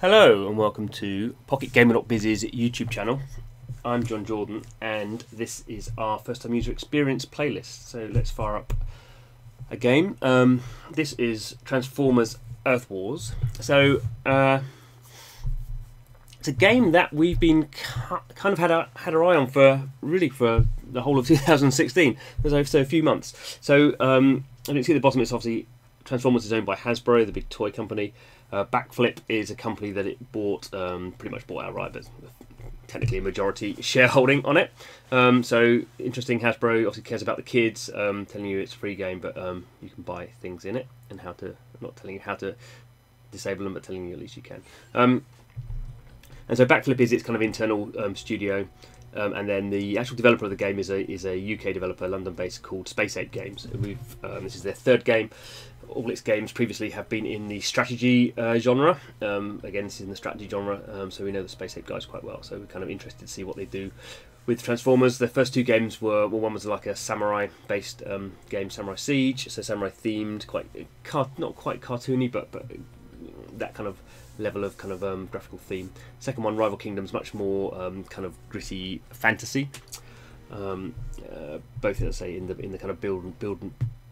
Hello and welcome to PocketGamer.biz's YouTube channel. I'm Jon Jordan and this is our first time user experience playlist. So let's fire up a game. This is Transformers Earth Wars. So it's a game that we've been kind of had our eye on for the whole of 2016. So a few months. So I didn't see at the bottom. It's obviously Transformers is owned by Hasbro, the big toy company. Backflip is a company that it bought, pretty much bought outright, but technically a majority shareholding on it. So interesting. Hasbro obviously cares about the kids, telling you it's a free game, but you can buy things in it, and how to, not telling you how to disable them, but telling you at least you can. And so Backflip is its kind of internal studio. And then the actual developer of the game is a UK developer, London-based, called Space Ape Games. This is their third game. All its games previously have been in the strategy genre. Again, this is in the strategy genre, so we know the Space Ape guys quite well. So we're kind of interested to see what they do with Transformers. The first two games were, well, one was like a samurai-based game, Samurai Siege, so samurai-themed, not quite cartoony, but that kind of level of kind of graphical theme. Second one, Rival Kingdoms, much more kind of gritty fantasy. Both, let's say, in the kind of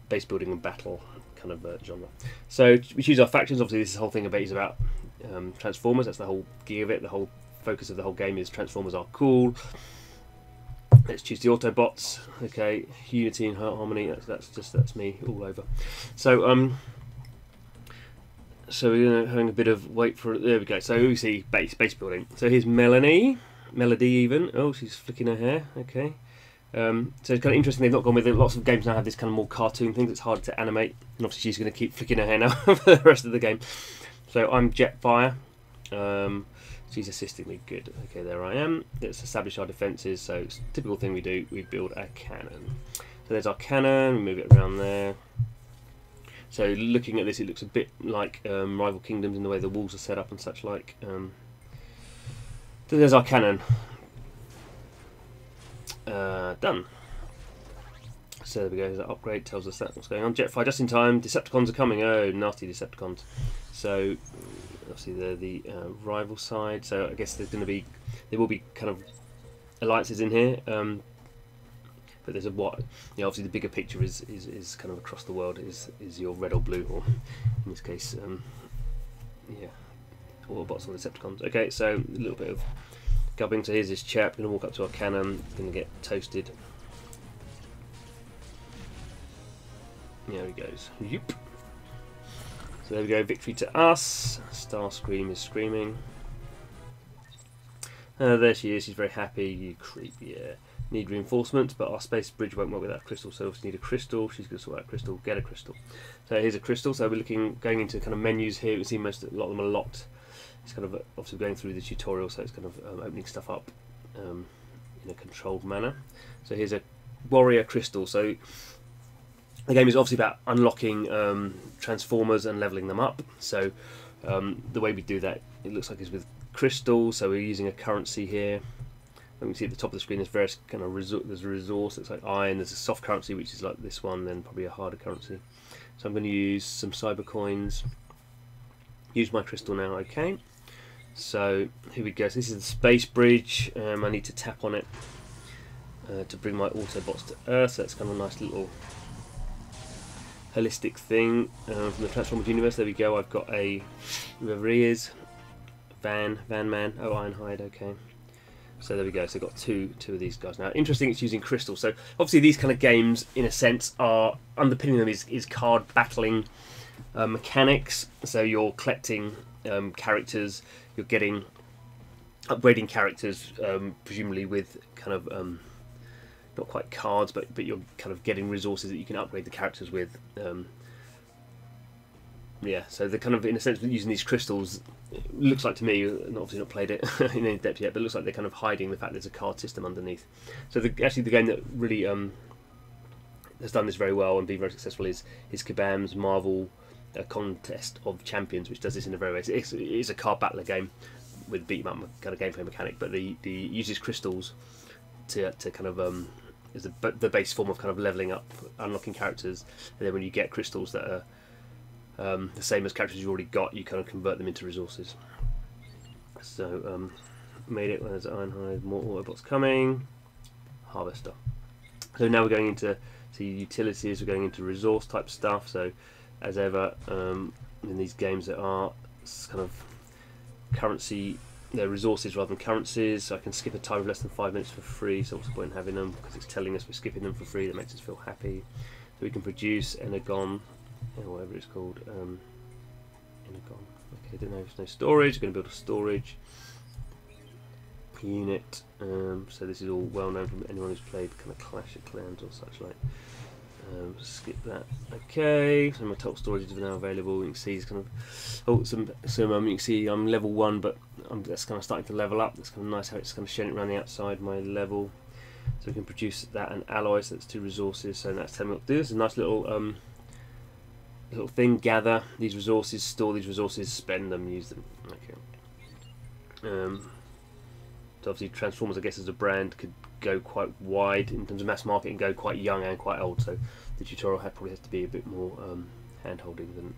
base building and battle kind of genre. So we choose our factions. Obviously, this whole thing is about Transformers. That's the whole gear of it. The whole focus of the whole game is Transformers are cool. Let's choose the Autobots. Okay, unity and harmony. That's me all over. So so we're having a bit of wait for it. There we go. So we see base building. So here's Melody even. Oh, she's flicking her hair. Okay. So it's kind of interesting they've not gone with it. Lots of games now have this kind of more cartoon things. It's harder to animate, and obviously she's going to keep flicking her hair now for the rest of the game. So I'm Jetfire. She's assisting me. Good. Okay, there I am. Let's establish our defences. So it's a typical thing we do. We build a cannon. So there's our cannon. We move it around there. So looking at this, it looks a bit like Rival Kingdoms in the way the walls are set up and such like. So there's our cannon. Done. So there we go. There's that upgrade, tells us what's going on. Jetfire just in time. Decepticons are coming. Oh, nasty Decepticons. So obviously they're the rival side. So I guess there will be kind of alliances in here. But there's obviously the bigger picture is kind of across the world is your red or blue, or in this case, yeah, Autobots or Decepticons. Okay, so a little bit of gubbing. So here's this chap, going to walk up to our cannon, going to get toasted. There he goes. Yep. So there we go, victory to us. Starscream is screaming. There she is, she's very happy. You creep, yeah. Need reinforcements, but our space bridge won't work without crystal, so we need a crystal. She's going to sort out crystal, get a crystal. So here's a crystal. So we're going into kind of menus here. We see a lot of them are locked. It's kind of obviously going through the tutorial, so it's kind of opening stuff up in a controlled manner. So here's a warrior crystal. So the game is obviously about unlocking Transformers and leveling them up. So the way we do that, it looks like, is with crystals. So we're using a currency here. And we see at the top of the screen there's various kind of there's a resource. It's like iron. There's a soft currency, which is like this one, then probably a harder currency. So I'm going to use some cyber coins. Use my crystal now. Okay. So here we go. So this is the space bridge. I need to tap on it to bring my Autobots to Earth. So that's kind of a nice little holistic thing from the Transformers universe. There we go. I've got whoever he is, Van Man. Oh, Ironhide. Okay. So there we go. So I've got two of these guys now. Interesting, it's using crystals. So obviously these kind of games, in a sense, are underpinning them is card battling mechanics. So you're collecting characters, you're upgrading characters, presumably with kind of not quite cards, but you're kind of getting resources that you can upgrade the characters with. Yeah, so they're kind of, in a sense, using these crystals. It looks like to me, obviously not played it in any depth yet, but it looks like they're kind of hiding the fact there's a card system underneath. So actually the game that really has done this very well and been very successful is Kabam's Marvel Contest of Champions, which does this in a very way. It's a card battler game with beat 'em up kind of gameplay mechanic, but the uses crystals to kind of is the base form of kind of leveling up, unlocking characters, and then when you get crystals that are the same as characters you've already got, you kind of convert them into resources. So made it. There's Ironhide, more Autobots coming. Harvester. So now we're going into utilities. We're going into resource type stuff. So as ever in these games, there are kind of currency. They're resources rather than currencies. So I can skip a time of less than 5 minutes for free. So what's the point in having them? Because it's telling us we're skipping them for free. That makes us feel happy. So we can produce Energon, or whatever it's called. Energon. Okay, don't know if there's no storage. We're going to build a storage unit. So this is all well known from anyone who's played kind of Clash of Clans or such like. Skip that. Okay, so my top storage is now available. You can see it's kind of you can see I'm level 1, but that's kind of starting to level up. That's kind of nice how it's kind of showing it around the outside my level. So we can produce that and alloy. So that's 2 resources. So that's telling me what to do. It's a nice little thing. Gather these resources, store these resources, spend them, use them. Okay. So obviously Transformers, I guess, as a brand could go quite wide in terms of mass market and go quite young and quite old. So the tutorial probably has to be a bit more hand-holding than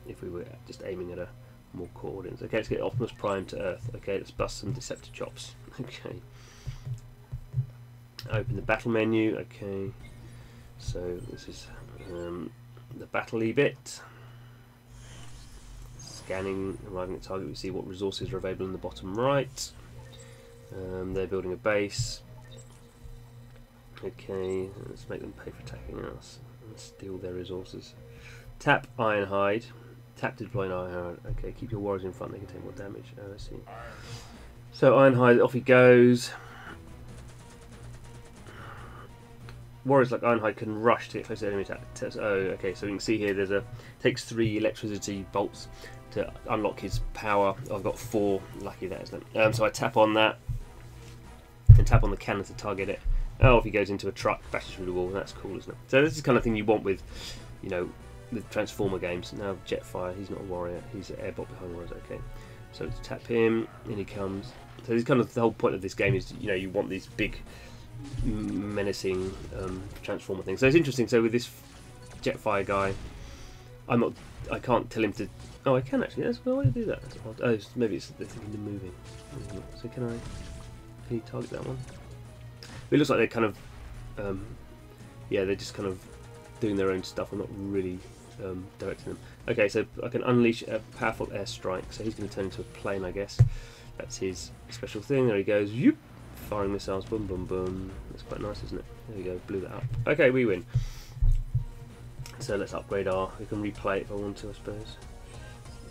if we were just aiming at a more core audience. Okay, let's get Optimus Prime to Earth. Okay, let's bust some Deceptichops. Okay. Open the battle menu. Okay. So this is the battle-y bit. Scanning, arriving at target, we see what resources are available in the bottom right. They're building a base. Okay, let's make them pay for attacking us and steal their resources. Tap Ironhide. Tap to deploy an Ironhide. Okay, keep your warriors in front, they can take more damage. Oh, I see. So Ironhide, off he goes. Warriors like Ironhide can rush to get close to enemy attack. Oh, okay, so you can see here takes 3 electricity bolts to unlock his power. I've got 4, lucky that, isn't it? So I tap on that and tap on the cannon to target it. Oh, if he goes into a truck, bashes through the wall, that's cool, isn't it? So this is the kind of thing you want with, you know, the Transformer games. Now Jetfire, he's not a warrior, he's an airbot behind warriors. Okay, so to tap him, in he comes. So this is kind of the whole point of this game is, you know, you want these big, menacing Transformer things. So it's interesting. So with this Jetfire guy, I can't tell him to. Oh, I can actually. That's why do I do that? Oh, maybe it's the thing moving. So can you target that one? It looks like they're kind of, yeah, they're just kind of doing their own stuff. I'm not really directing them. Okay, so I can unleash a powerful airstrike. So he's going to turn into a plane, I guess. That's his special thing. There he goes. Yoop! Firing missiles. Boom, boom, boom. That's quite nice, isn't it? There we go. Blew that up. Okay, we win. So let's upgrade we can replay it if I want to, I suppose.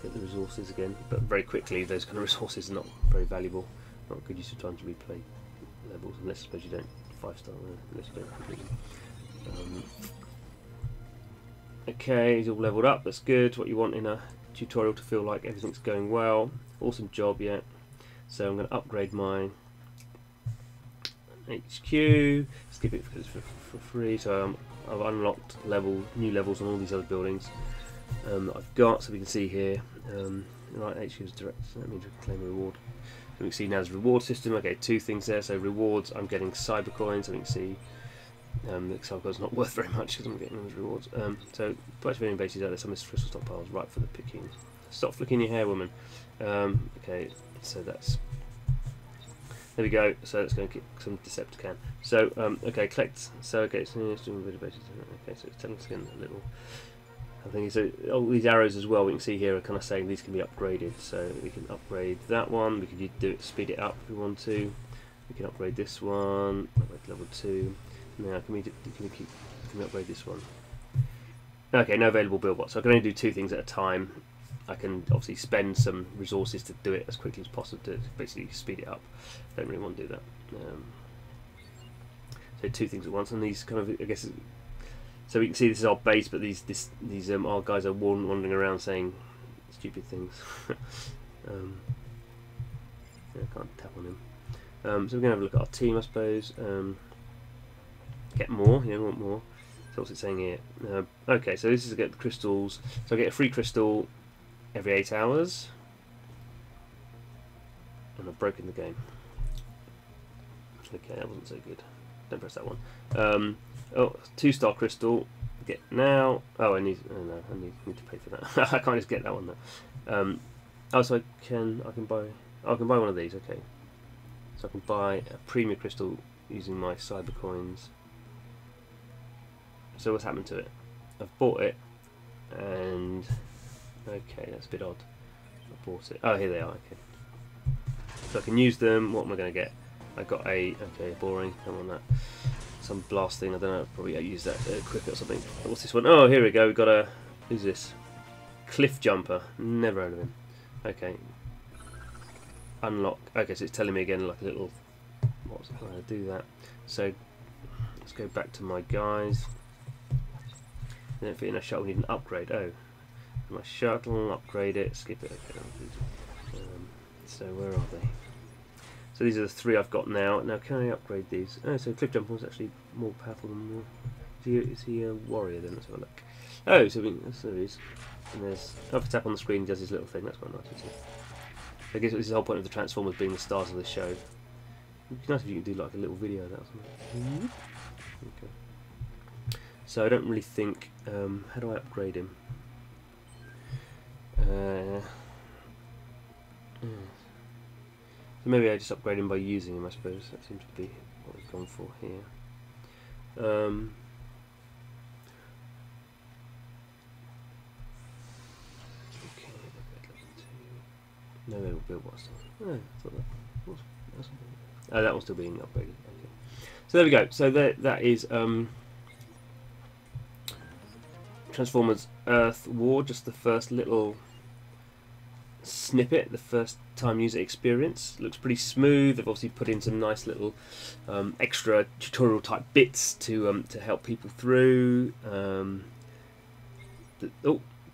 Get the resources again, but very quickly those kind of resources are not very valuable. Not good use of time to replay levels, unless I suppose you don't 5-star, unless you don't complete them. Okay, he's all leveled up, that's good. What you want in a tutorial to feel like everything's going well. Awesome job, yeah. So I'm going to upgrade my HQ, skip it because it's for free. So I've unlocked new levels on all these other buildings that I've got. So we can see here, right, HQ is direct, so that means we can claim a reward. So we can see now there's a reward system. Okay, 2 things there. So rewards, I'm getting cyber coins. So we can see the cyber coins not worth very much because I'm getting those rewards. So price varying bases out there. Some of this crystal stockpiles right for the picking. Stop flicking your hair, woman. Okay, so that's. There we go. So let's go and get some Decepticon. So okay, collect. So okay, so it's doing a bit of bases. Okay, so it's telling us again a little. I think so. All these arrows as well, we can see here are kind of saying these can be upgraded. So we can upgrade that one. We can do it, speed it up if we want to. We can upgrade this one. Upgrade level 2. Now can we upgrade this one? Okay, no available build bots. So I can only do 2 things at a time. I can obviously spend some resources to do it as quickly as possible to basically speed it up. Don't really want to do that. So 2 things at once, and these kind of, I guess. So we can see this is our base, but these our guys are wandering around saying stupid things. Yeah, I can't tap on him. So we're gonna have a look at our team, I suppose. Get more. Yeah, we want more. So what's it saying here? Okay, so this is to get the crystals. So I get a free crystal every 8 hours, and I've broken the game. Okay, that wasn't so good. Don't press that one. Oh, 2-star crystal. Get now. Oh, I need to pay for that. I can't just get that one though. Oh, so I can buy. Oh, I can buy one of these. Okay, so I can buy a premium crystal using my cyber coins. So what's happened to it? I've bought it, and okay, that's a bit odd. I bought it. Oh, here they are. Okay, so I can use them. What am I going to get? I got a, okay, boring. Don't want that. Some blast thing. I don't know. Probably I use that quick or something. What's this one? Oh, here we go. We got a. Who's this? Cliff jumper. Never heard of him. Okay. Unlock. Okay, so it's telling me again like a little. What's it going to do that? So let's go back to my guys. They don't fit in a shuttle. We need an upgrade. Oh, my shuttle. Upgrade it. Skip it. Okay. So where are they? So these are the 3 I've got now. Now can I upgrade these? Oh, so Cliff Jumper was actually more powerful than more. Is he a warrior then? Let's have a look. Oh, so there he is. And there's, if I tap on the screen, he does his little thing. That's quite nice, isn't it? I guess this is the whole point of the Transformers being the stars of the show. It'd be nice if you could do like a little video of that or something. Okay. So I don't really think. How do I upgrade him? So maybe I just upgrade him by using him, I suppose. That seems to be what we've gone for here. Okay, no, it'll build what's oh, I thought that one's still being upgraded. Okay. So there we go. So that is Transformers Earth War, just the first little snippet, the first time user experience. Looks pretty smooth. They've obviously put in some nice little extra tutorial type bits to help people through.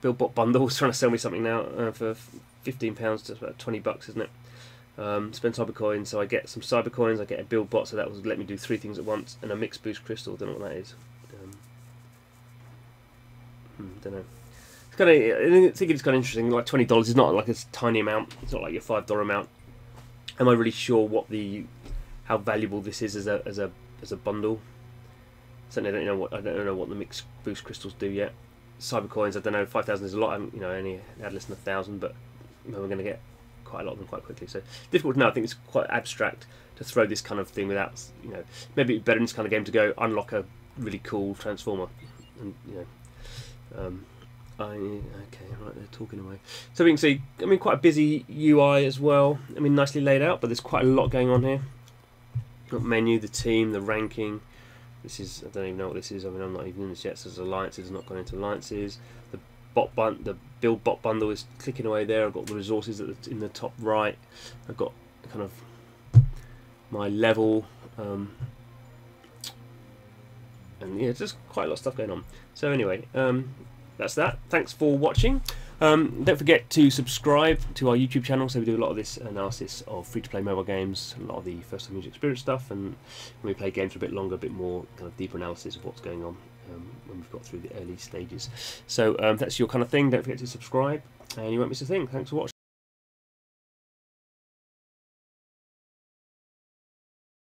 Buildbot bundles trying to sell me something now for £15, just about $20, isn't it? Spend cyber coins, so I get some cyber coins. I get a Buildbot, so that will let me do 3 things at once, and a mixed boost crystal. Don't know what that is. Don't know. I think it's kind of interesting. Like $20 is not like a tiny amount. It's not like your $5 amount. Am I really sure how valuable this is as a bundle? Certainly, I don't know what the mixed boost crystals do yet. Cyber coins, I don't know. 5,000 is a lot. I only had less than 1,000, but we're going to get quite a lot of them quite quickly. So difficult to know. I think it's quite abstract to throw this kind of thing without, maybe it's better in this kind of game to go unlock a really cool transformer, and okay, right, they're talking away. So we can see, quite a busy UI as well. Nicely laid out, but there's quite a lot going on here. Got menu, the team, the ranking. This is, I don't even know what this is. I'm not even in this yet. So there's alliances, not gone into alliances. The build bot bundle is clicking away there. I've got the resources in the top right. I've got kind of my level, and yeah, just quite a lot of stuff going on. So anyway, that's that. Thanks for watching. Don't forget to subscribe to our YouTube channel. So we do a lot of this analysis of free-to-play mobile games, a lot of the first-time user experience stuff, and when we play games for a bit longer, a bit more kind of deeper analysis of what's going on when we've got through the early stages. So if that's your kind of thing, don't forget to subscribe, and you won't miss a thing. Thanks for watching.